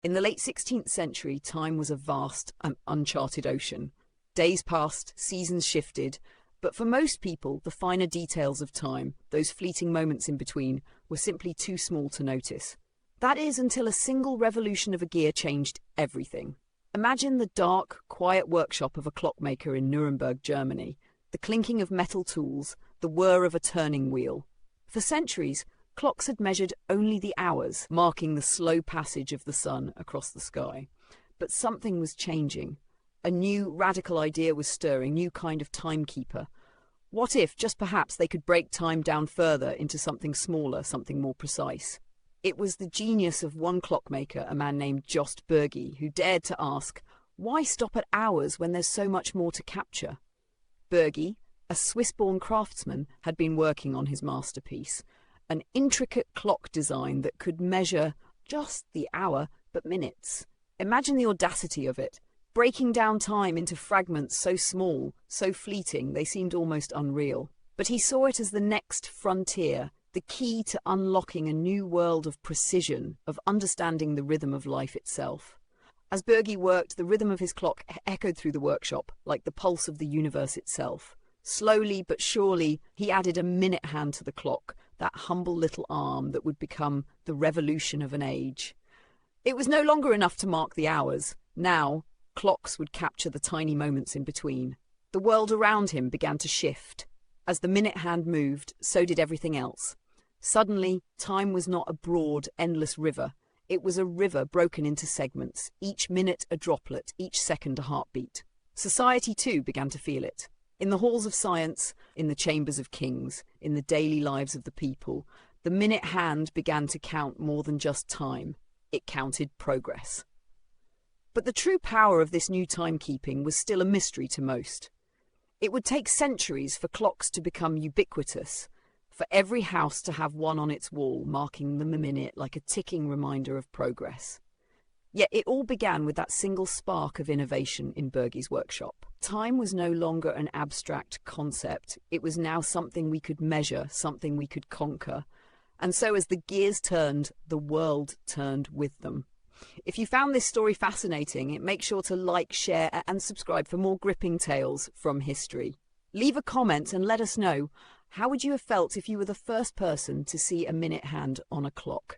In the late 16th century, time was a vast and uncharted ocean. Days passed, seasons shifted, but for most people, the finer details of time, those fleeting moments in between, were simply too small to notice. That is until a single revolution of a gear changed everything. Imagine the dark, quiet workshop of a clockmaker in Nuremberg, Germany, the clinking of metal tools, the whir of a turning wheel. For centuries, clocks had measured only the hours, marking the slow passage of the sun across the sky. But something was changing. A new, radical idea was stirring, new kind of timekeeper. What if, just perhaps, they could break time down further into something smaller, something more precise? It was the genius of one clockmaker, a man named Jost Bürgi, who dared to ask, why stop at hours when there's so much more to capture? Bürgi, a Swiss-born craftsman, had been working on his masterpiece, an intricate clock design that could measure just the hour, but minutes. Imagine the audacity of it, breaking down time into fragments so small, so fleeting, they seemed almost unreal. But he saw it as the next frontier, the key to unlocking a new world of precision, of understanding the rhythm of life itself. As Bürgi worked, the rhythm of his clock echoed through the workshop, like the pulse of the universe itself. Slowly but surely, he added a minute hand to the clock, that humble little arm that would become the revolution of an age. It was no longer enough to mark the hours. Now, clocks would capture the tiny moments in between. The world around him began to shift. As the minute hand moved, so did everything else. Suddenly, time was not a broad, endless river. It was a river broken into segments, each minute a droplet, each second a heartbeat. Society, too, began to feel it. In the halls of science, in the chambers of kings, in the daily lives of the people, the minute hand began to count more than just time. It counted progress. But the true power of this new timekeeping was still a mystery to most. It would take centuries for clocks to become ubiquitous, for every house to have one on its wall, marking the minute like a ticking reminder of progress. Yet it all began with that single spark of innovation in Bürgi's workshop. Time was no longer an abstract concept. It was now something we could measure, something we could conquer. And so as the gears turned, the world turned with them. If you found this story fascinating, make sure to like, share, and subscribe for more gripping tales from history. Leave a comment and let us know, how would you have felt if you were the first person to see a minute hand on a clock?